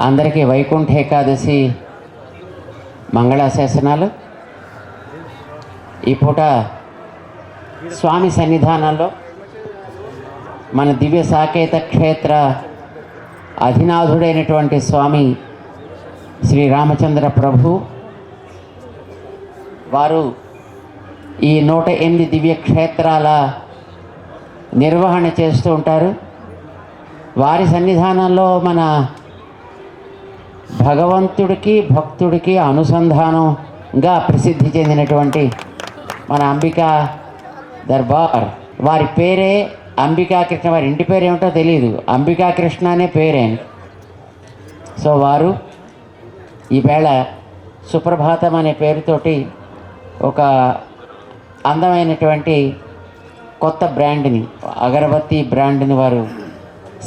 అందరికీ వైకుంఠ ఏకాదశి మంగళాశాసనాలు. ఈ పూట స్వామి సన్నిధానంలో మన దివ్య సాకేత క్షేత్ర అధినాథుడైనటువంటి స్వామి శ్రీరామచంద్ర ప్రభు వారు ఈ 108 దివ్య క్షేత్రాల నిర్వహణ చేస్తూ ఉంటారు. వారి సన్నిధానంలో మన భగవంతుడికి భక్తుడికి అనుసంధానంగా ప్రసిద్ధి చెందినటువంటి మన అంబికా దర్బార్, వారి పేరే అంబికా కృష్ణ. వారి ఇంటి పేరు ఏమిటో తెలియదు, అంబికా కృష్ణ అనే పేరే. సో వారు ఈవేళ సుప్రభాతం అనే పేరుతోటి ఒక అందమైనటువంటి కొత్త బ్రాండ్ని, అగరబత్తి బ్రాండ్ని వారు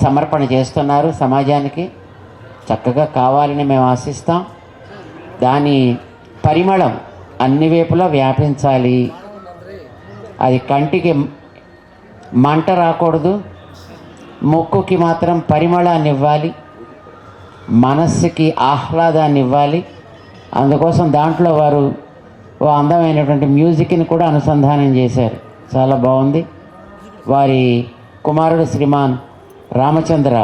సమర్పణ చేస్తున్నారు సమాజానికి. చక్కగా కావాలని మేము ఆశిస్తాం. దాని పరిమళం అన్ని వైపులా వ్యాపించాలి. అది కంటికి మంట రాకూడదు, ముక్కుకి మాత్రం పరిమళాన్ని ఇవ్వాలి, మనస్సుకి ఆహ్లాదాన్ని ఇవ్వాలి. అందుకోసం దాంట్లో వారు ఓ అందమైనటువంటి మ్యూజిక్ని కూడా అనుసంధానం చేశారు. చాలా బాగుంది. వారి కుమారుడు శ్రీమాన్ రామచంద్ర,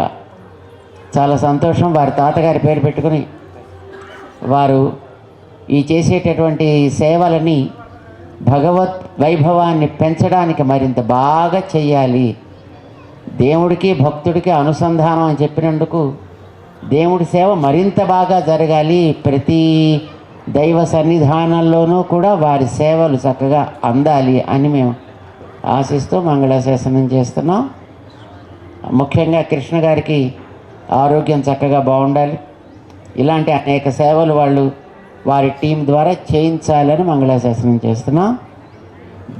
చాలా సంతోషం. వారి తాతగారి పేరు పెట్టుకుని వారు ఈ చేసేటటువంటి సేవలని భగవత్ వైభవాన్ని పెంచడానికి మరింత బాగా చెయ్యాలి. దేవుడికి భక్తుడికి అనుసంధానం అని చెప్పినందుకు దేవుడి సేవ మరింత బాగా జరగాలి. ప్రతి దైవ సన్నిధానంలోనూ కూడా వారి సేవలు చక్కగా అందాలి అని మేము ఆశిస్తూ మంగళాశాసనం చేస్తున్నాం. ముఖ్యంగా కృష్ణ గారికి ఆరోగ్యం చక్కగా బాగుండాలి. ఇలాంటి అనేక సేవలు వాళ్ళు వారి టీం ద్వారా చేయించాలని మంగళాశాసనం చేస్తున్నాం.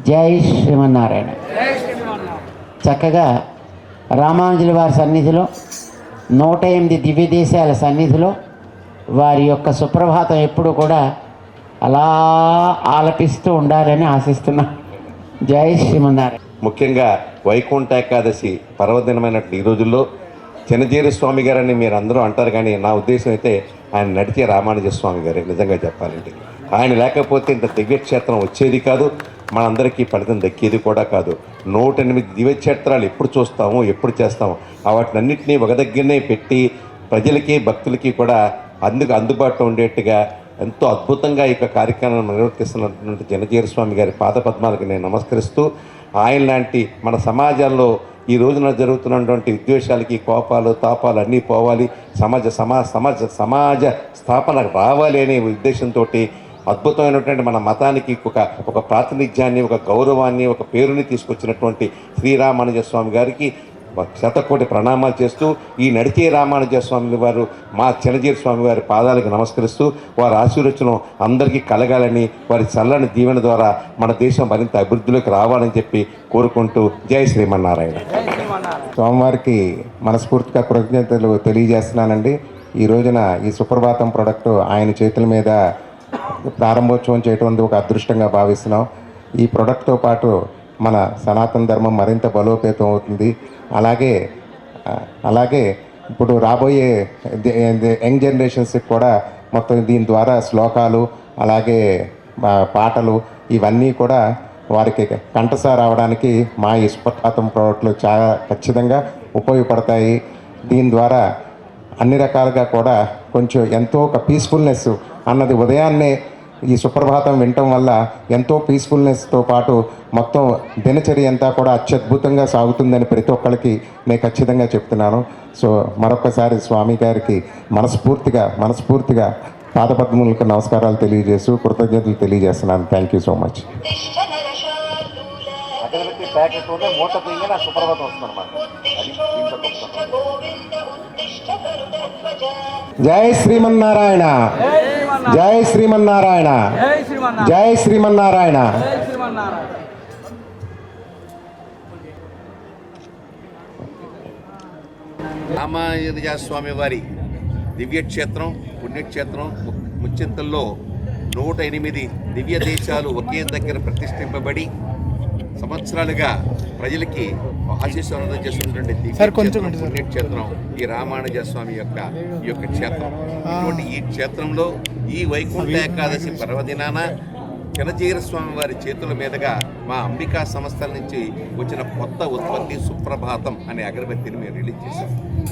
జై శ్రీమన్నారాయణ. చక్కగా రామానుజుల వారి సన్నిధిలో 108 దివ్య దేశాల సన్నిధిలో వారి యొక్క సుప్రభాతం ఎప్పుడు కూడా అలా ఆలపిస్తూ ఉండాలని ఆశిస్తున్నాం. జై శ్రీమన్నారాయణ. ముఖ్యంగా వైకుంఠ ఏకాదశి పర్వదినమైనటువంటి ఈ రోజుల్లో చినజీరి స్వామి గారని మీరు అందరూ అంటారు, కానీ నా ఉద్దేశం అయితే ఆయన నడిచే రామానుజ స్వామి గారే. నిజంగా చెప్పాలంటే ఆయన లేకపోతే ఇంత దివ్యక్షేత్రం వచ్చేది కాదు, మనందరికీ ఫలితం దక్కేది కూడా కాదు. 108 దివ్యక్షేత్రాలు ఎప్పుడు చూస్తాము, ఎప్పుడు చేస్తాము, వాటినన్నింటినీ ఒక దగ్గరనే పెట్టి ప్రజలకి భక్తులకి కూడా అందుబాటులో ఉండేట్టుగా ఎంతో అద్భుతంగా ఈ కార్యక్రమాన్ని నిర్వర్తిస్తున్నటువంటి చినజీరి స్వామి గారి పాదపద్మాలకు నేను నమస్కరిస్తూ, ఆయన లాంటి మన సమాజంలో ఈ రోజున జరుగుతున్నటువంటి విద్వేషాలకి, కోపాలు తాపాలు అన్నీ పోవాలి, సమాజ స్థాపన రావాలి అనే ఉద్దేశంతో అద్భుతమైనటువంటి మన మతానికి ఒక ప్రాతినిధ్యాన్ని, ఒక గౌరవాన్ని, ఒక పేరుని తీసుకొచ్చినటువంటి శ్రీరామానుజ స్వామి గారికి శతకోటి ప్రణామాలు చేస్తూ, ఈ నడిచే రామానుజ స్వామి వారు మా చినజీరి స్వామి వారి పాదాలకు నమస్కరిస్తూ, వారి ఆశీర్వచనం అందరికీ కలగాలని, వారి చల్లని దీవెన ద్వారా మన దేశం మరింత అభివృద్ధిలోకి రావాలని చెప్పి కోరుకుంటూ జై శ్రీమన్నారాయణ. స్వామివారికి మనస్ఫూర్తిగా కృతజ్ఞతలు తెలియజేస్తున్నానండి. ఈ రోజున ఈ సుప్రభాతం ప్రోడక్ట్ ఆయన చేతుల మీద ప్రారంభోత్సవం చేయడం ఒక అదృష్టంగా భావిస్తున్నాం. ఈ ప్రోడక్ట్తో పాటు మన సనాతన ధర్మం మరింత బలోపేతం అవుతుంది. అలాగే ఇప్పుడు రాబోయే యంగ్ జనరేషన్స్కి కూడా మొత్తం దీని ద్వారా శ్లోకాలు, అలాగే పాటలు ఇవన్నీ కూడా వారికి కంఠసార రావడానికి మా ఈ సుప్రభాతం ప్రోడక్ట్లు చాలా ఖచ్చితంగా ఉపయోగపడతాయి. దీని ద్వారా అన్ని రకాలుగా కూడా కొంచెం ఎంతో ఒక పీస్ఫుల్నెస్ అన్నది ఉదయాన్నే ఈ సుప్రభాతం వినటం వల్ల ఎంతో పీస్ఫుల్నెస్తో పాటు మొత్తం దినచర్య అంతా కూడా అత్యద్భుతంగా సాగుతుందని ప్రతి ఒక్కరికి నేను ఖచ్చితంగా చెప్తున్నాను. సో మరొకసారి స్వామి గారికి మనస్ఫూర్తిగా పాదపద్మములకు నమస్కారాలు తెలియజేస్తూ కృతజ్ఞతలు తెలియజేస్తున్నాను. Thank you so much. జై శ్రీమన్నారాయణ, జై శ్రీమన్నారాయణ, జై శ్రీమన్నారాయణ. రామానుజ స్వామి వారి దివ్యక్షేత్రం, పుణ్యక్షేత్రం ముచ్చింతల్లో 108 దివ్య దేశాలు ఒకే దగ్గర ప్రతిష్ఠింపబడి సంవత్సరాలుగా ప్రజలకి ఆశీస్సు అనుభవం చేస్తున్నటువంటి పుణ్యక్షేత్రం ఈ రామానుజ స్వామి ఈ యొక్క క్షేత్రం. ఇటువంటి ఈ క్షేత్రంలో ఈ వైకుంఠ ఏకాదశి పర్వదినాన చినజీర స్వామి వారి చేతుల మీదుగా మా అంబికా సంస్థల నుంచి వచ్చిన కొత్త ఉత్పత్తి సుప్రభాతం అనే అగరబత్తిని మేము రిలీజ్ చేసాం.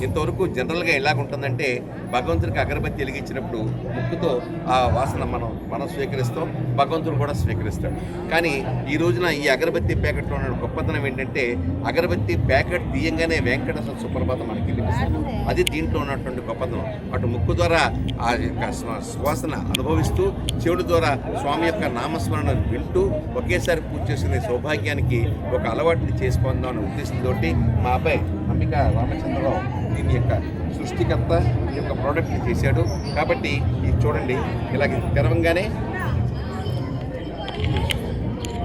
ఇంతవరకు జనరల్గా ఎలాగుంటుందంటే భగవంతుడికి అగరబత్తి వెలిగించినప్పుడు ముక్కుతో ఆ వాసన మనం స్వీకరిస్తాం, భగవంతుడు కూడా స్వీకరిస్తాడు. కానీ ఈ రోజున ఈ అగరబత్తి ప్యాకెట్లో ఉన్న గొప్పతనం ఏంటంటే అగరబత్తి ప్యాకెట్ తీయంగానే వెంకటేశ్వర సుప్రభాతం మనకి వినిపిస్తుంది. అది దీంట్లో ఉన్నటువంటి గొప్పతనం. అటు ముక్కు ద్వారా ఆ యొక్క సువాసన అనుభవిస్తూ, చెవుడు ద్వారా స్వామి యొక్క నామస్మరణ వింటూ ఒకేసారి పూజ చేసిన సౌభాగ్యానికి ఒక అలవాటుని చేసుకుందాం అనే ఉద్దేశంతో మా అబ్బాయి అంబికా రామచంద్రరావు దీని యొక్క సృష్టికర్త ఈ యొక్క ప్రోడక్ట్ని చేశాడు. కాబట్టి ఇది చూడండి, ఇలాగ తెరవంగానే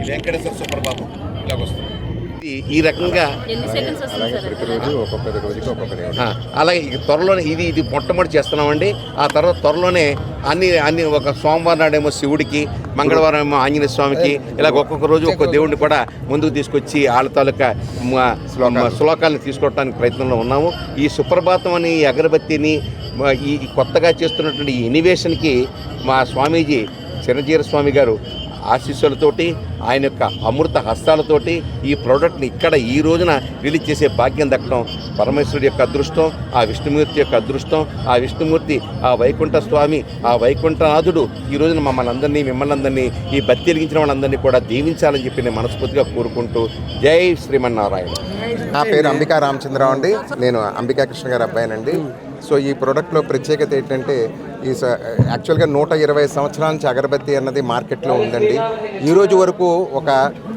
ఈ వెంకటేశ్వర సుప్రభాతం ఇలాగ వస్తుంది. ఈ రకంగా అలాగే త్వరలోనే ఇది మొట్టమొదటి చేస్తున్నామండి. ఆ తర్వాత త్వరలోనే అన్ని ఒక సోమవారం నాడేమో శివుడికి, మంగళవారం ఏమో ఆంజనేయ స్వామికి, ఇలాగ ఒక్కొక్క రోజు ఒక్కొక్క దేవుడిని కూడా ముందుకు తీసుకొచ్చి వాళ్ళ తాలూకా శ్లోకాలను తీసుకోవడానికి ప్రయత్నంలో ఉన్నాము. ఈ సుప్రభాతం అని ఈ అగరబత్తిని ఈ కొత్తగా చేస్తున్నటువంటి ఈ ఇన్నోవేషన్కి మా స్వామీజీ చినజీర స్వామి గారు ఆశీస్సులతోటి, ఆయన యొక్క అమృత హస్తాలతోటి ఈ ప్రోడక్ట్ని ఇక్కడ ఈ రోజున రిలీజ్ చేసే భాగ్యం దక్కడం పరమేశ్వరుడి యొక్క అదృష్టం, ఆ విష్ణుమూర్తి యొక్క అదృష్టం. ఆ విష్ణుమూర్తి, ఆ వైకుంఠ స్వామి, ఆ వైకుంఠనాథుడు ఈ రోజున మిమ్మల్ని అందరినీ ఈ బత్తి వెలిగించిన వాళ్ళందరినీ కూడా దీవించాలని చెప్పి నేను మనస్ఫూర్తిగా కోరుకుంటూ జై శ్రీమన్నారాయణ. నా పేరు అంబికా రామచంద్రరావు అండి. నేను అంబికా కృష్ణ గారి అబ్బాయినండి. సో ఈ ప్రోడక్ట్లో ప్రత్యేకత ఏంటంటే యాక్చువల్గా 120 సంవత్సరాల నుంచి అగరబత్తి అన్నది మార్కెట్లో ఉందండి. ఈరోజు వరకు ఒక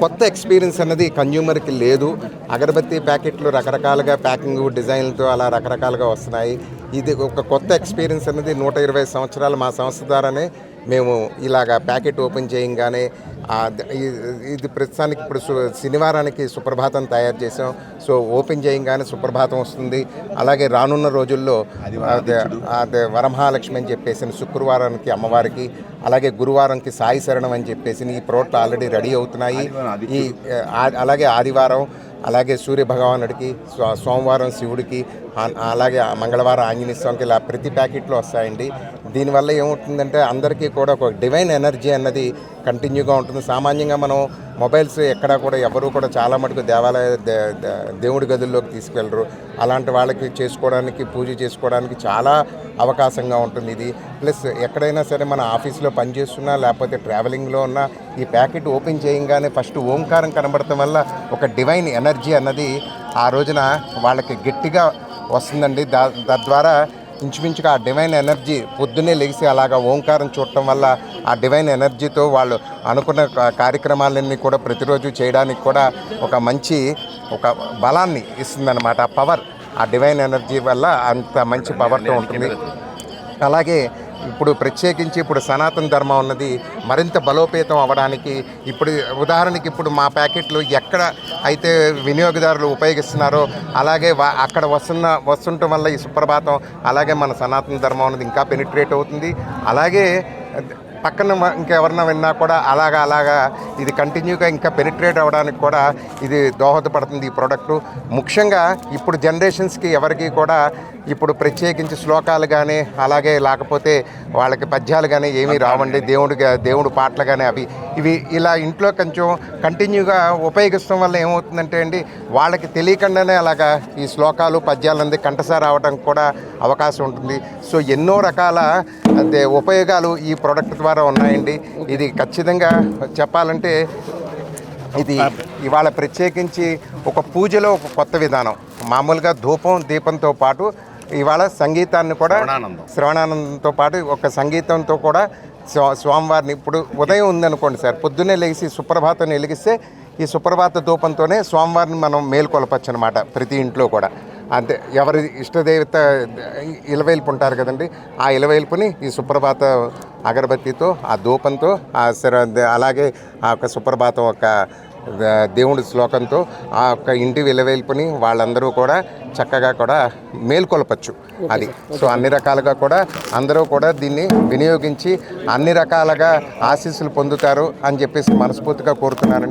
కొత్త ఎక్స్పీరియన్స్ అన్నది కన్జ్యూమర్కి లేదు. అగరబత్తి ప్యాకెట్లు రకరకాలుగా ప్యాకింగ్ డిజైన్లతో అలా రకరకాలుగా వస్తున్నాయి. ఇది ఒక కొత్త ఎక్స్పీరియన్స్ అన్నది 120 సంవత్సరాలు మా సంస్థ ద్వారానే మేము ఇలాగా ప్యాకెట్ ఓపెన్ చేయంగానే ఇది ప్రస్తుతానికి ఇప్పుడు శనివారానికి సుప్రభాతం తయారు చేసాం. సో ఓపెన్ చేయంగానే సుప్రభాతం వస్తుంది. అలాగే రానున్న రోజుల్లో అదే వరమహాలక్ష్మి అని చెప్పేసి శుక్రవారానికి అమ్మవారికి, అలాగే గురువారంకి సాయి శరణం అని చెప్పేసి ఈ ప్రోడక్ట్ ఆల్రెడీ రెడీ అవుతున్నాయి. అలాగే ఆదివారం అలాగే సూర్య భగవానుడికి, సోమవారం శివుడికి, అలాగే మంగళవారం ఆంజనేయ స్వామికి ఇలా ప్రతి ప్యాకెట్లో వస్తాయండి. దీనివల్ల ఏమవుతుందంటే అందరికీ కూడా ఒక డివైన్ ఎనర్జీ అన్నది కంటిన్యూగా ఉంటుంది. సామాన్యంగా మనం మొబైల్స్ ఎక్కడా కూడా ఎవరు కూడా చాలా మటుకు దేవుడి గదుల్లోకి తీసుకెళ్ళరు. అలాంటి వాళ్ళకి చేసుకోవడానికి, పూజ చేసుకోవడానికి చాలా అవకాశంగా ఉంటుంది ఇది. ప్లస్ ఎక్కడైనా సరే మన ఆఫీస్లో పనిచేస్తున్నా లేకపోతే ట్రావెలింగ్లో ఉన్నా ఈ ప్యాకెట్ ఓపెన్ చేయగానే ఫస్ట్ ఓంకారం కనబడటం వల్ల ఒక డివైన్ ఎనర్జీ అన్నది ఆ రోజున వాళ్ళకి గట్టిగా వస్తుందండి. తద్వారా ఇంచుమించుగా ఆ డివైన్ ఎనర్జీ పొద్దున్నే లెగిసి అలాగా ఓంకారం చూడటం వల్ల ఆ డివైన్ ఎనర్జీతో వాళ్ళు అనుకున్న కార్యక్రమాలన్నీ కూడా ప్రతిరోజు చేయడానికి కూడా ఒక మంచి బలాన్ని ఇస్తుందన్నమాట. ఆ పవర్, ఆ డివైన్ ఎనర్జీ వల్ల అంత మంచి పవర్తో ఉంటుంది. అలాగే ఇప్పుడు ప్రత్యేకించి ఇప్పుడు సనాతన ధర్మం అన్నది మరింత బలోపేతం అవ్వడానికి ఇప్పుడు ఉదాహరణకి ఇప్పుడు మా ప్యాకెట్లు ఎక్కడ అయితే వినియోగదారులు ఉపయోగిస్తున్నారో అలాగే అక్కడ వస్తుండటం వల్ల ఈ సుప్రభాతం అలాగే మన సనాతన ధర్మం అన్నది ఇంకా పెనిట్రేట్ అవుతుంది. అలాగే పక్కన ఇంకెవరన్నా విన్నా కూడా అలాగా ఇది కంటిన్యూగా ఇంకా పెనిట్రేట్ అవ్వడానికి కూడా ఇది దోహదపడుతుంది ఈ ప్రోడక్టు. ముఖ్యంగా ఇప్పుడు జనరేషన్స్కి ఎవరికి కూడా ఇప్పుడు ప్రత్యేకించి శ్లోకాలు కానీ అలాగే లేకపోతే వాళ్ళకి పద్యాలు కానీ ఏమీ రావండి. దేవుడు పాటలు కానీ ఇవి ఇలా ఇంట్లో కొంచెం కంటిన్యూగా ఉపయోగిస్తాం వల్ల ఏమవుతుందంటే అండి వాళ్ళకి తెలియకుండానే అలాగా ఈ శ్లోకాలు పద్యాలు అనేది కంఠసార రావడానికి కూడా అవకాశం ఉంటుంది. సో ఎన్నో రకాల ఉపయోగాలు ఈ ప్రోడక్ట్ ద్వారా ఉన్నాయండి. ఇది ఖచ్చితంగా చెప్పాలంటే ఇది ఇవాళ ప్రత్యేకించి ఒక పూజలో ఒక కొత్త విధానం. మామూలుగా ధూపం దీపంతో పాటు ఇవాళ సంగీతాన్ని కూడా శ్రవణానందంతో పాటు ఒక సంగీతంతో కూడా స్వామివారిని ఇప్పుడు ఉదయం ఉందనుకోండి సార్, పొద్దున్నే లేచి సుప్రభాతాన్ని వెలిగిస్తే ఈ సుప్రభాత ధూపంతోనే స్వామివారిని మనం మేల్కొలపచ్చు అనమాట. ప్రతి ఇంట్లో కూడా అంతే. ఎవరి ఇష్టదేవత ఇలవేల్పు ఉంటారు కదండి, ఆ ఇలవేల్పుని ఈ సుప్రభాత అగరబత్తితో ఆ ధూపంతో అలాగే ఆ యొక్క సుప్రభాతం ఒక దేవుడి శ్లోకంతో ఆ యొక్క ఇంటి విలవేల్పుని వాళ్ళందరూ కూడా చక్కగా కూడా మేల్కొలపచ్చు అది. సో అన్ని రకాలుగా కూడా అందరూ కూడా దీన్ని వినియోగించి అన్ని రకాలుగా ఆశీస్సులు పొందుతారు అని చెప్పేసి మనస్ఫూర్తిగా కోరుతున్నానండి.